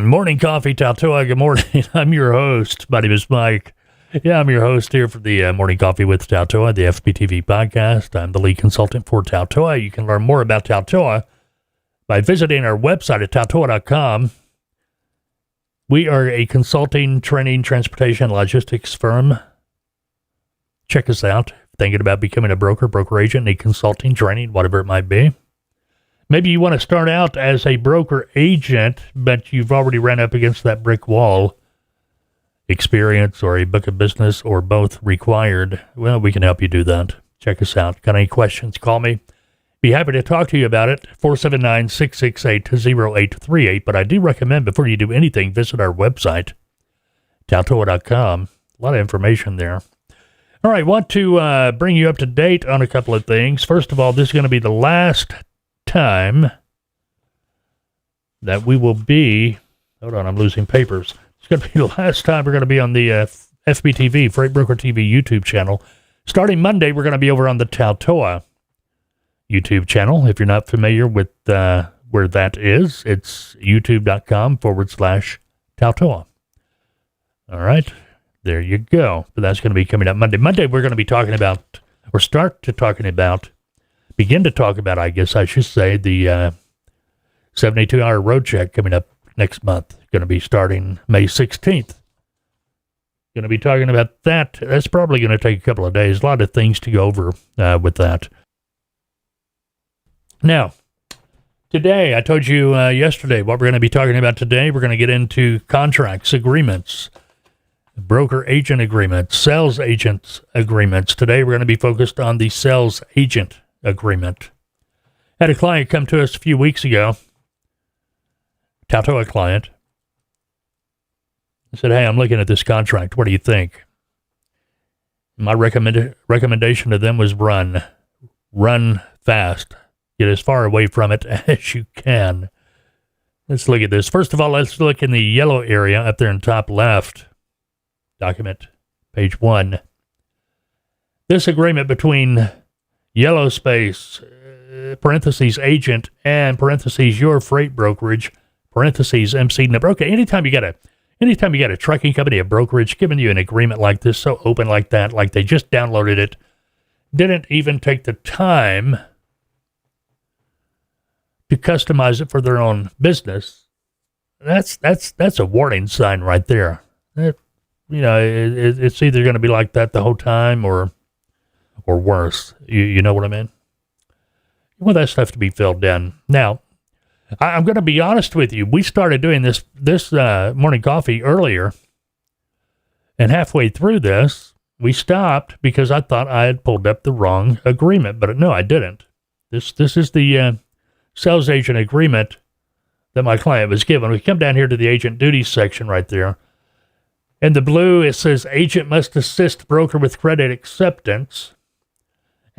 Morning Coffee, TALTOA. Good morning. I'm your host. My name is Mike. Yeah, I'm your host here for the Morning Coffee with TALTOA, the FBTV podcast. I'm the lead consultant for TALTOA. You can learn more about TALTOA by visiting our website at TALTOA.com. We are a consulting, training, transportation, logistics firm. Check us out. Thinking about becoming a broker agent, need consulting, training, whatever it might be. Maybe you want to start out as a broker agent, but you've already ran up against that brick wall. Experience or a book of business or both required. Well, we can help you do that. Check us out. Got any questions? Call me. Be happy to talk to you about it. 479-668-0838. But I do recommend before you do anything, visit our website, TALTOA.com. A lot of information there. All right, want to bring you up to date on a couple of things. First of all, this is going to be the last time that we will be, hold on, I'm losing papers. It's going to be the last time we're going to be on the FBTV, Freight Broker TV YouTube channel. Starting Monday, we're going to be over on the TALTOA YouTube channel. If you're not familiar with where that is, it's youtube.com/TALTOA. All right, there you go. But that's going to be coming up Monday. Monday, we're going to be talking about, or begin to talk about, I guess I should say, the 72-hour road check coming up next month. Going to be starting May 16th. Going to be talking about that. That's probably going to take a couple of days. A lot of things to go over with that. Now, today, I told you yesterday what we're going to be talking about today. We're going to get into contracts, agreements, broker agent agreements, sales agents agreements. Today, we're going to be focused on the sales agent agreement. Had a client come to us a few weeks ago, TALTOA client. I said, hey, I'm looking at this contract. What do you think? My recommendation to them was run fast. Get as far away from it as you can. Let's look at this. First of all, let's look in the yellow area up there in top left. Document, page 1. This agreement between yellow space, parentheses, agent, and parentheses, your freight brokerage, parentheses, MC number. Okay, anytime you got a trucking company, a brokerage, giving you an agreement like this, so open like that, like they just downloaded it, didn't even take the time to customize it for their own business, that's a warning sign right there. It's either going to be like that the whole time or worse. You know what I mean? You want that stuff to be filled in. Now, I'm going to be honest with you. We started doing this morning coffee earlier, and halfway through this, we stopped because I thought I had pulled up the wrong agreement, but no, I didn't. This is the sales agent agreement that my client was given. We come down here to the agent duties section right there. In the blue, it says agent must assist broker with credit acceptance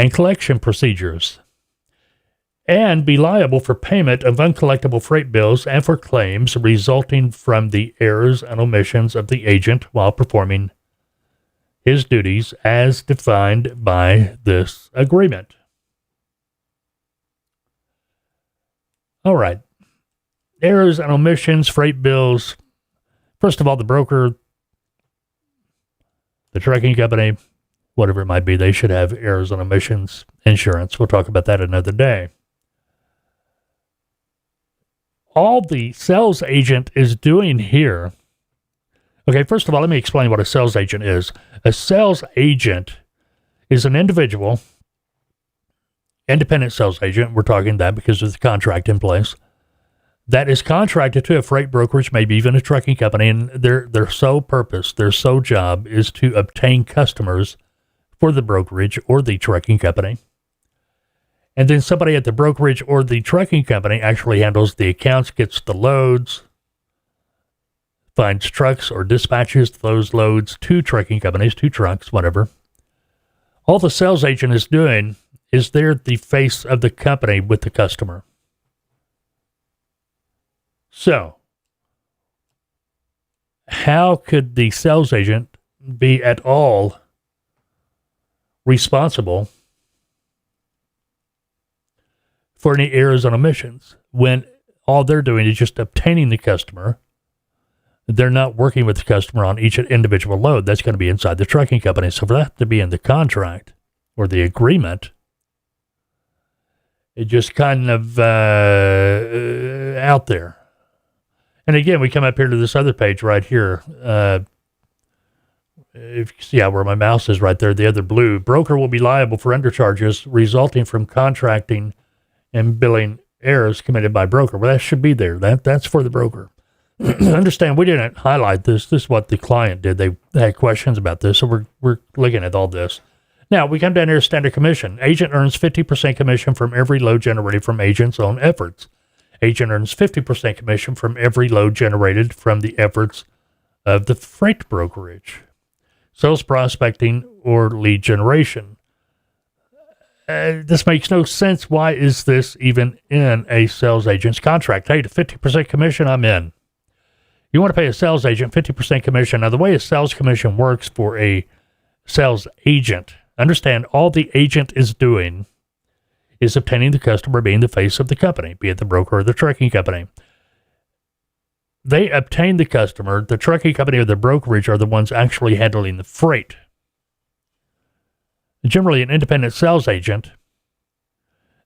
and collection procedures, and be liable for payment of uncollectible freight bills and for claims resulting from the errors and omissions of the agent while performing his duties as defined by this agreement. All right. Errors and omissions, freight bills. First of all, the broker, the trucking company, whatever it might be, they should have errors and omissions insurance. We'll talk about that another day. All the sales agent is doing here. Okay, first of all, let me explain what a sales agent is. A sales agent is an individual, independent sales agent, we're talking that because of the contract in place, that is contracted to a freight brokerage, maybe even a trucking company, and their sole purpose, their sole job is to obtain customers for the brokerage or the trucking company. And then somebody at the brokerage or the trucking company actually handles the accounts, gets the loads, finds trucks or dispatches those loads to trucking companies, to trucks, whatever. All the sales agent is doing is they're the face of the company with the customer. So, how could the sales agent be at all responsible for any errors and omissions when all they're doing is just obtaining the customer they're not working with the customer on each individual load. That's going to be inside the trucking company. So for that to be in the contract or the agreement, it just kind of out there. And again, we come up here to this other page right here. If you see where my mouse is right there, the other blue. Broker will be liable for undercharges resulting from contracting and billing errors committed by broker. Well, that should be there. That's for the broker. Understand, we didn't highlight this. This is what the client did. They had questions about this, so we're looking at all this. Now, we come down here to standard commission. Agent earns 50% commission from every load generated from agent's own efforts. Agent earns 50% commission from every load generated from the efforts of the freight brokerage. Sales prospecting or lead generation. This makes no sense. Why is this even in a sales agent's contract? Hey, the 50% commission, I'm in. You want to pay a sales agent 50% commission. Now, the way a sales commission works for a sales agent, understand all the agent is doing is obtaining the customer, being the face of the company, be it the broker or the trucking company. They obtain the customer. The trucking company or the brokerage are the ones actually handling the freight. Generally, an independent sales agent,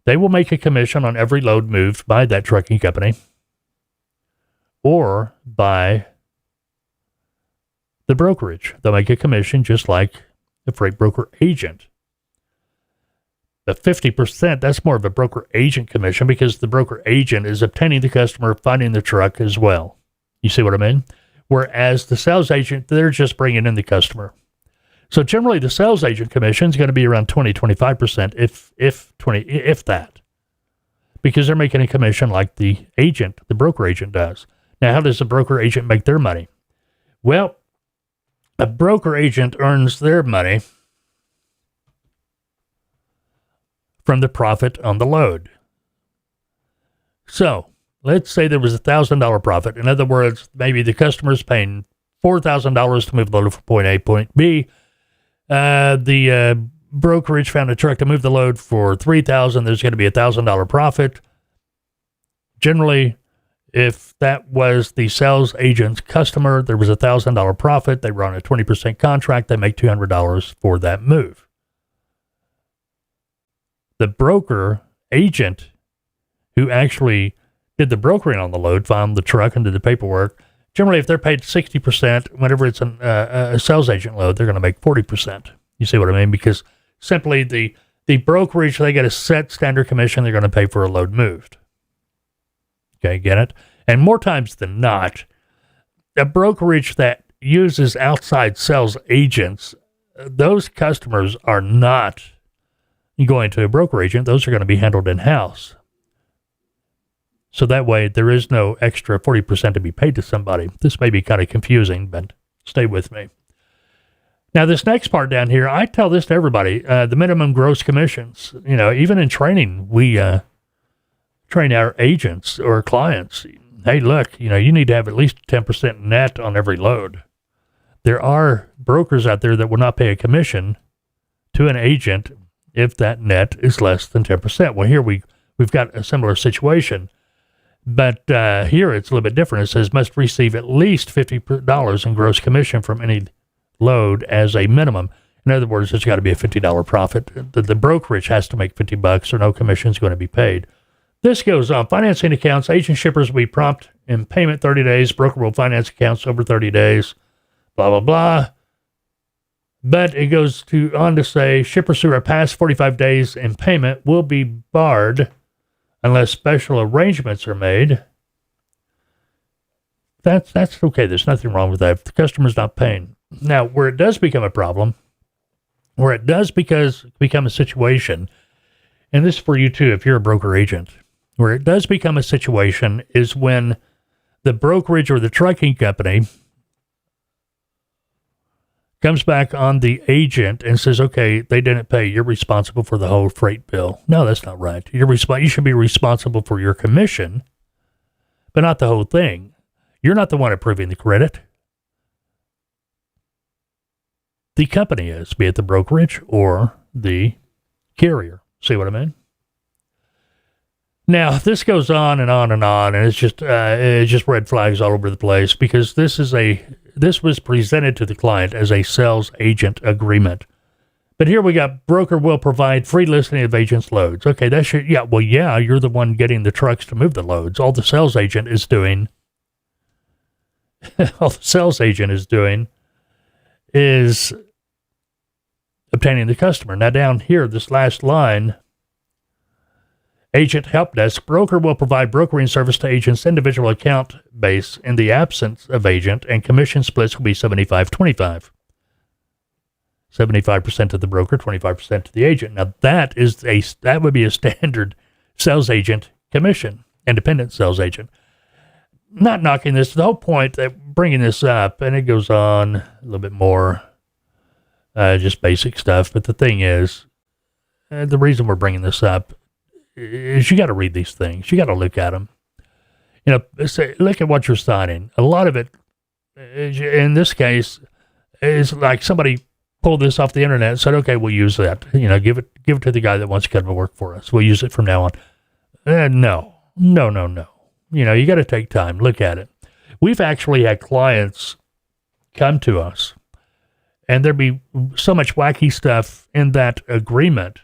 they will make a commission on every load moved by that trucking company or by the brokerage. They'll make a commission just like the freight broker agent. The 50%, that's more of a broker agent commission because the broker agent is obtaining the customer, finding the truck as well. You see what I mean? Whereas the sales agent, they're just bringing in the customer. So generally, the sales agent commission is going to be around 20-25%, if that, because they're making a commission like the agent, the broker agent does. Now, how does the broker agent make their money? Well, a broker agent earns their money from the profit on the load. So let's say there was $1,000 profit. In other words, maybe the customer's paying $4,000 to move the load from point A to point B. The brokerage found a truck to move the load for $3,000. There's going to be $1,000 profit. Generally, if that was the sales agent's customer, there was $1,000 profit. They were on a 20% contract. They make $200 for that move. The broker agent who actually did the brokering on the load, found the truck and did the paperwork, generally if they're paid 60%, whenever it's a sales agent load, they're going to make 40%. You see what I mean? Because simply the brokerage, they get a set standard commission they're going to pay for a load moved. Okay, get it? And more times than not, a brokerage that uses outside sales agents, those customers are not going to a broker agent. Those are going to be handled in-house. So that way, there is no extra 40% to be paid to somebody. This may be kind of confusing, but stay with me. Now, this next part down here, I tell this to everybody, the minimum gross commissions. You know, even in training, we train our agents or clients. Hey, look, you know, you need to have at least 10% net on every load. There are brokers out there that will not pay a commission to an agent if that net is less than 10%. Well, here we've got a similar situation. But here it's a little bit different. It says must receive at least $50 in gross commission from any load as a minimum. In other words, it's got to be a $50 profit. The brokerage has to make $50 or no commission is going to be paid. This goes on. Financing accounts, agent shippers will be prompt in payment 30 days. Broker will finance accounts over 30 days. Blah, blah, blah. But it goes on to say shippers who are past 45 days in payment will be barred unless special arrangements are made. That's okay. There's nothing wrong with that if the customer's not paying. Now, where it does become a problem, where it does become a situation, and this is for you too if you're a broker agent, where it does become a situation is when the brokerage or the trucking company comes back on the agent and says, okay, they didn't pay. You're responsible for the whole freight bill. No, that's not right. You should be responsible for your commission, but not the whole thing. You're not the one approving the credit. The company is, be it the brokerage or the carrier. See what I mean? Now, this goes on and on and on, and it's just red flags all over the place because this was presented to the client as a sales agent agreement. But here we got broker will provide free listing of agent's loads. Okay, that should, yeah, you're the one getting the trucks to move the loads. All the sales agent is doing is obtaining the customer. Now down here, this last line, agent help desk, broker will provide brokering service to agent's individual account base in the absence of agent, and commission splits will be 75-25. 75% to the broker, 25% to the agent. Now that would be a standard sales agent commission, independent sales agent. Not knocking this, the whole point that bringing this up, and it goes on a little bit more, just basic stuff. But the thing is, the reason we're bringing this up is you got to read these things. You got to look at them. Look at what you're signing. A lot of it, in this case, is like somebody pulled this off the internet and said, okay, we'll use that. Give it to the guy that wants to come to work for us. We'll use it from now on. No. You got to take time. Look at it. We've actually had clients come to us, and there'd be so much wacky stuff in that agreement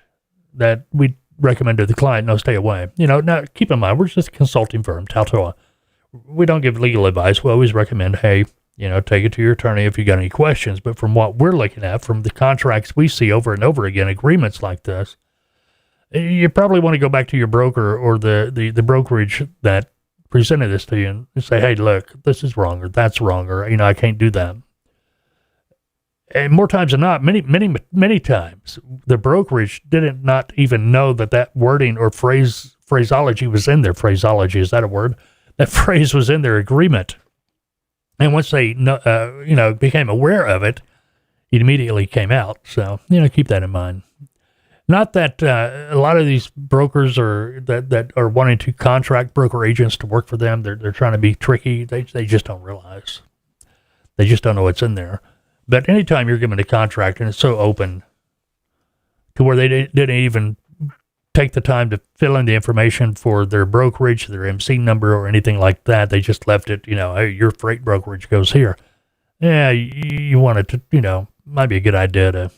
that we recommend to the client, no, stay away. Now keep in mind, we're just a consulting firm, TALTOA. We don't give legal advice. We always recommend, hey, take it to your attorney if you got any questions. But from what we're looking at, from the contracts we see over and over again, agreements like this, you probably want to go back to your broker or the brokerage that presented this to you and say, hey, look, this is wrong or that's wrong or, I can't do that. And more times than not, many times, the brokerage didn't not even know that wording or phraseology was in their phraseology. Is that a word? That phrase was in their agreement. And once they, became aware of it, it immediately came out. So, keep that in mind. Not that a lot of these brokers that are wanting to contract broker agents to work for them, they're trying to be tricky. They just don't realize. They just don't know what's in there. But anytime you're given a contract and it's so open to where they didn't even take the time to fill in the information for their brokerage, their MC number or anything like that, they just left it, hey, your freight brokerage goes here. Yeah, you want it to, might be a good idea to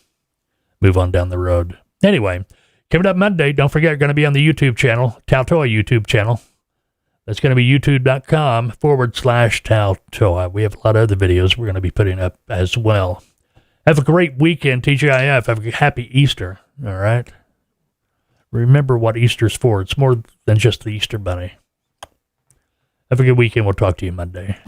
move on down the road. Anyway, coming up Monday, don't forget, going to be on the YouTube channel, TALTOA YouTube channel. That's going to be youtube.com/TALTOA. We have a lot of other videos we're going to be putting up as well. Have a great weekend, TGIF. Have a happy Easter, all right? Remember what Easter's for. It's more than just the Easter Bunny. Have a good weekend. We'll talk to you Monday.